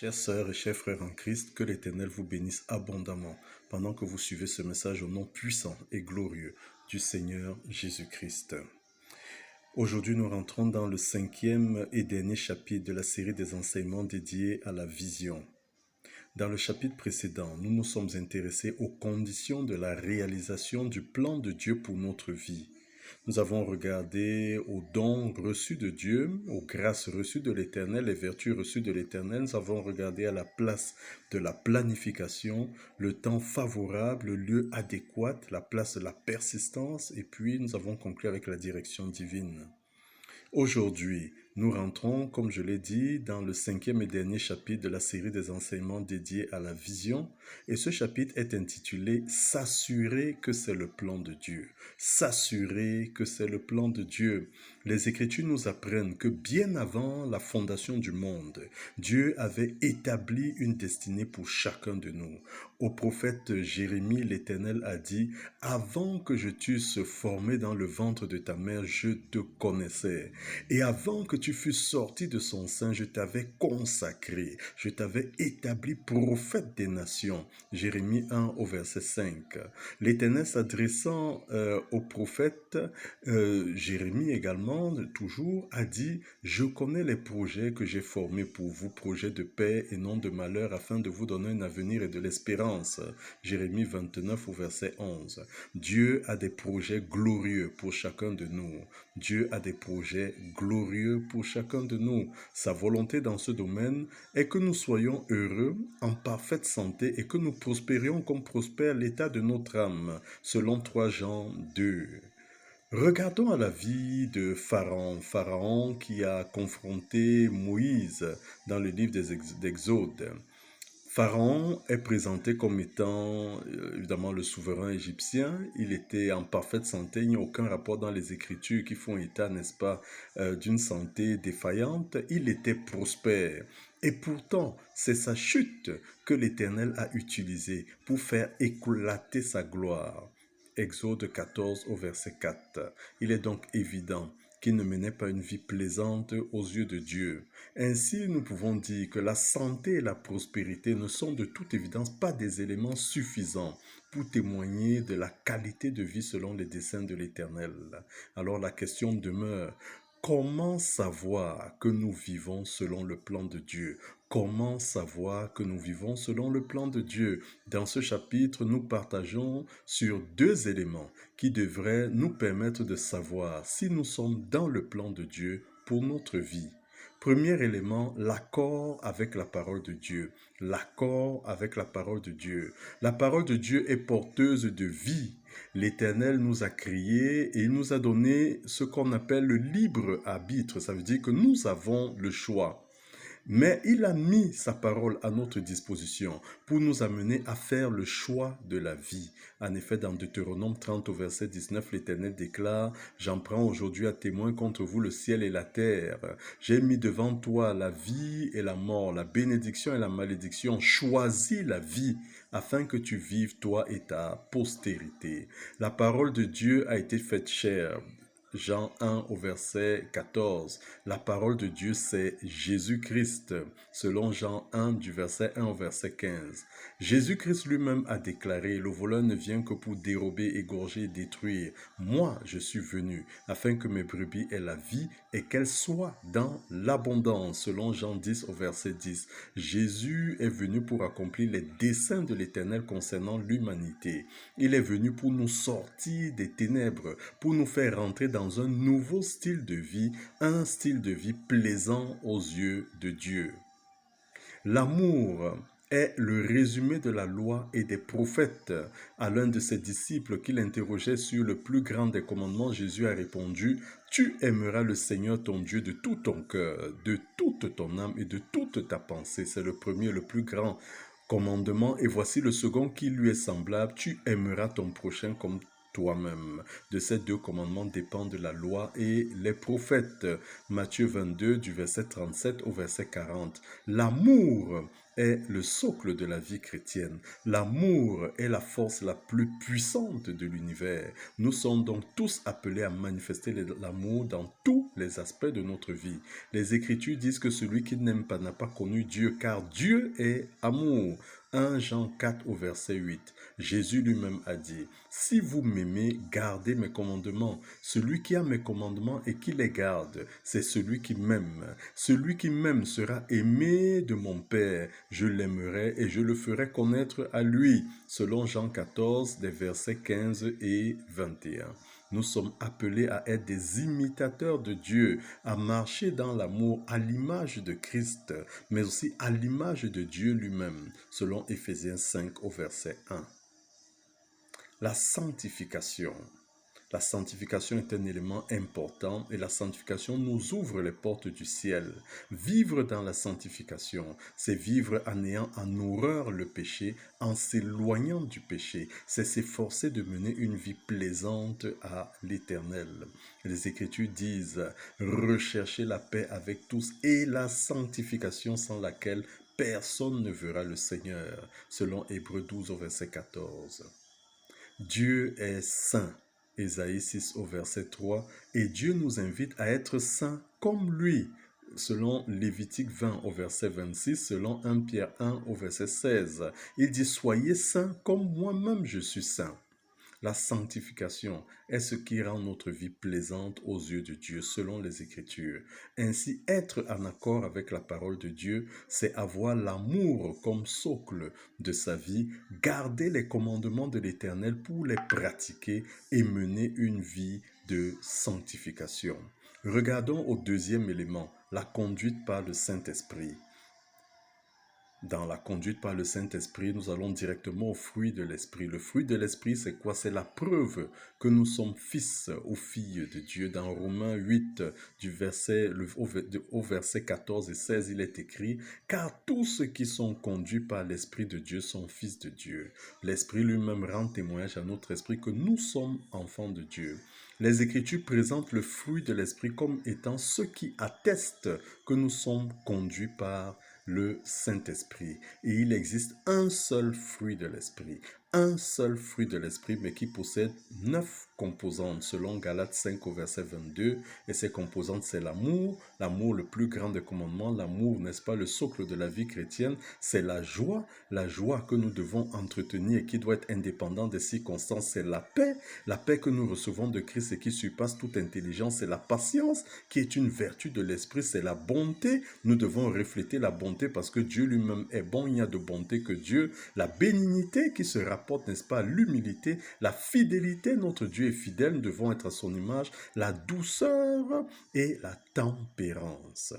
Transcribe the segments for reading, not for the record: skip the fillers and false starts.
Chères sœurs et chers frères en Christ, que l'Éternel vous bénisse abondamment pendant que vous suivez ce message au nom puissant et glorieux du Seigneur Jésus-Christ. Aujourd'hui, nous rentrons dans le 5e et dernier chapitre de la série des enseignements dédiés à la vision. Dans le chapitre précédent, nous nous sommes intéressés aux conditions de la réalisation du plan de Dieu pour notre vie. Nous avons regardé aux dons reçus de Dieu, aux grâces reçues de l'Éternel, les vertus reçues de l'Éternel. Nous avons regardé à la place de la planification, le temps favorable, le lieu adéquat, la place de la persistance, et puis nous avons conclu avec la direction divine. Aujourd'hui, nous rentrons, comme je l'ai dit, dans le 5e et dernier chapitre de la série des enseignements dédiés à la vision. Et ce chapitre est intitulé « S'assurer que c'est le plan de Dieu ». S'assurer que c'est le plan de Dieu. Les Écritures nous apprennent que bien avant la fondation du monde, Dieu avait établi une destinée pour chacun de nous. Au prophète Jérémie, l'Éternel a dit « Avant que je t'eusse formé dans le ventre de ta mère, je te connaissais. Et avant que tu fusses sorti de son sein, je t'avais consacré, je t'avais établi prophète des nations. » Jérémie 1 au verset 5. L'Éternel s'adressant au prophète, Jérémie également, toujours, a dit « Je connais les projets que j'ai formés pour vous, projets de paix et non de malheur, afin de vous donner un avenir et de l'espérance. » Jérémie 29 au verset 11. Dieu a des projets glorieux pour chacun de nous. Dieu a des projets glorieux pour chacun de nous. Sa volonté dans ce domaine est que nous soyons heureux, en parfaite santé et que nous prospérions comme prospère l'état de notre âme, selon 3 Jean 2. Regardons à la vie de Pharaon. Pharaon qui a confronté Moïse dans le livre d'Exode. Pharaon est présenté comme étant évidemment le souverain égyptien. Il était en parfaite santé. Il n'y a aucun rapport dans les Écritures qui font état, n'est-ce pas, d'une santé défaillante. Il était prospère. Et pourtant, c'est sa chute que l'Éternel a utilisée pour faire éclater sa gloire. Exode 14 au verset 4. Il est donc évident qu'il ne menait pas une vie plaisante aux yeux de Dieu. Ainsi, nous pouvons dire que la santé et la prospérité ne sont de toute évidence pas des éléments suffisants pour témoigner de la qualité de vie selon les desseins de l'Éternel. Alors la question demeure, comment savoir que nous vivons selon le plan de Dieu? Comment savoir que nous vivons selon le plan de Dieu? Dans ce chapitre, nous partageons sur 2 éléments qui devraient nous permettre de savoir si nous sommes dans le plan de Dieu pour notre vie. Premier élément, l'accord avec la parole de Dieu. L'accord avec la parole de Dieu. La parole de Dieu est porteuse de vie. L'Éternel nous a créés et il nous a donné ce qu'on appelle le libre arbitre. Ça veut dire que nous avons le choix. Mais il a mis sa parole à notre disposition pour nous amener à faire le choix de la vie. En effet, dans Deutéronome 30 au verset 19, l'Éternel déclare « J'en prends aujourd'hui à témoin contre vous le ciel et la terre. J'ai mis devant toi la vie et la mort, la bénédiction et la malédiction. Choisis la vie afin que tu vives toi et ta postérité. » La parole de Dieu a été faite chair. Jean 1 au verset 14. La parole de Dieu, c'est Jésus-Christ, selon Jean 1 du verset 1 au verset 15. Jésus-Christ lui-même a déclaré, le voleur ne vient que pour dérober, égorger et détruire. Moi, je suis venu afin que mes brebis aient la vie et qu'elles soient dans l'abondance, selon Jean 10 au verset 10. Jésus est venu pour accomplir les desseins de l'Éternel concernant l'humanité. Il est venu pour nous sortir des ténèbres, pour nous faire rentrer dans un nouveau style de vie, un style de vie plaisant aux yeux de Dieu. L'amour est le résumé de la loi et des prophètes. À l'un de ses disciples qui l'interrogeait sur le plus grand des commandements, Jésus a répondu « Tu aimeras le Seigneur ton Dieu de tout ton cœur, de toute ton âme et de toute ta pensée. » C'est le premier, le plus grand commandement. Et voici le second qui lui est semblable. « Tu aimeras ton prochain comme toi-même. » De ces 2 commandements dépendent la loi et les prophètes. Matthieu 22 du verset 37 au verset 40. L'amour est le socle de la vie chrétienne. L'amour est la force la plus puissante de l'univers. Nous sommes donc tous appelés à manifester l'amour dans tous les aspects de notre vie. Les Écritures disent que celui qui n'aime pas n'a pas connu Dieu, car Dieu est amour. 1 Jean 4 au verset 8. Jésus lui-même a dit, « Si vous m'aimez, gardez mes commandements. Celui qui a mes commandements et qui les garde, c'est celui qui m'aime. Celui qui m'aime sera aimé de mon Père. Je l'aimerai et je le ferai connaître à lui. » Selon Jean 14, des versets 15 et 21. Nous sommes appelés à être des imitateurs de Dieu, à marcher dans l'amour à l'image de Christ, mais aussi à l'image de Dieu lui-même, selon Éphésiens 5 au verset 1. La sanctification. La sanctification est un élément important et la sanctification nous ouvre les portes du ciel. Vivre dans la sanctification, c'est vivre en ayant en horreur le péché, en s'éloignant du péché. C'est s'efforcer de mener une vie plaisante à l'Éternel. Les Écritures disent « Recherchez la paix avec tous et la sanctification sans laquelle personne ne verra le Seigneur. » Selon Hébreux 12 au verset 14. Dieu est saint. Ésaïe 6 au verset 3, et Dieu nous invite à être saints comme lui, selon Lévitique 20 au verset 26, selon 1 Pierre 1 au verset 16. Il dit, soyez saints comme moi-même je suis saint. La sanctification est ce qui rend notre vie plaisante aux yeux de Dieu, selon les Écritures. Ainsi, être en accord avec la parole de Dieu, c'est avoir l'amour comme socle de sa vie, garder les commandements de l'Éternel pour les pratiquer et mener une vie de sanctification. Regardons au deuxième élément, la conduite par le Saint-Esprit. Dans la conduite par le Saint-Esprit, nous allons directement au fruit de l'Esprit. Le fruit de l'Esprit, c'est quoi? C'est la preuve que nous sommes fils ou filles de Dieu. Dans Romains 8, au verset 14 et 16, il est écrit « Car tous ceux qui sont conduits par l'Esprit de Dieu sont fils de Dieu. L'Esprit lui-même rend témoignage à notre esprit que nous sommes enfants de Dieu. » Les Écritures présentent le fruit de l'Esprit comme étant ce qui atteste que nous sommes conduits par le Saint-Esprit. Et il existe un seul fruit de l'Esprit. Un seul fruit de l'Esprit, mais qui possède 9 composantes, selon Galates 5 au verset 22. Et ces composantes, c'est l'amour le plus grand des commandements. L'amour, n'est-ce pas, le socle de la vie chrétienne, c'est la joie que nous devons entretenir et qui doit être indépendante des circonstances, c'est la paix que nous recevons de Christ et qui surpasse toute intelligence, c'est la patience qui est une vertu de l'Esprit, c'est la bonté. Nous devons refléter la bonté parce que Dieu lui-même est bon, il n'y a de bonté que Dieu. La bénignité qui se rapporte, n'est-ce pas, à l'humilité, la fidélité, notre Dieu est fidèle, nous devons être à son image, la douceur et la tempérance.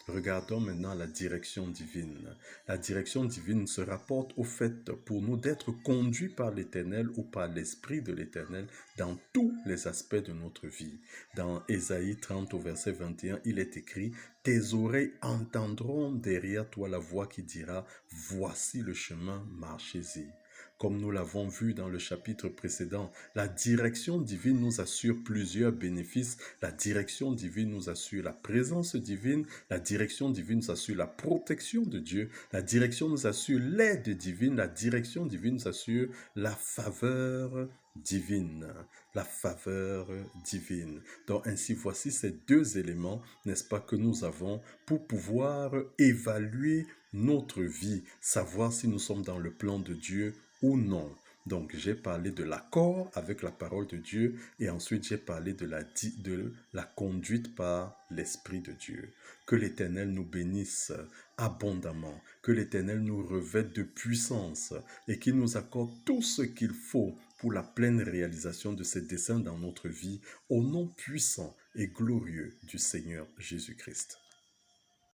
Regardons maintenant la direction divine. La direction divine se rapporte au fait pour nous d'être conduits par l'Éternel ou par l'Esprit de l'Éternel dans tous les aspects de notre vie. Dans Ésaïe 30 au verset 21, il est écrit « Tes oreilles entendront derrière toi la voix qui dira « Voici le chemin, marchez-y ». Comme nous l'avons vu dans le chapitre précédent, la direction divine nous assure plusieurs bénéfices. La direction divine nous assure la présence divine. La direction divine nous assure la protection de Dieu. La direction nous assure l'aide divine. La direction divine nous assure la faveur divine. La faveur divine. Donc ainsi, voici ces deux éléments, n'est-ce pas, que nous avons pour pouvoir évaluer notre vie, savoir si nous sommes dans le plan de Dieu ou non. Donc, j'ai parlé de l'accord avec la parole de Dieu et ensuite j'ai parlé de la conduite par l'Esprit de Dieu. Que l'Éternel nous bénisse abondamment, que l'Éternel nous revête de puissance et qu'il nous accorde tout ce qu'il faut pour la pleine réalisation de ses desseins dans notre vie, au nom puissant et glorieux du Seigneur Jésus-Christ.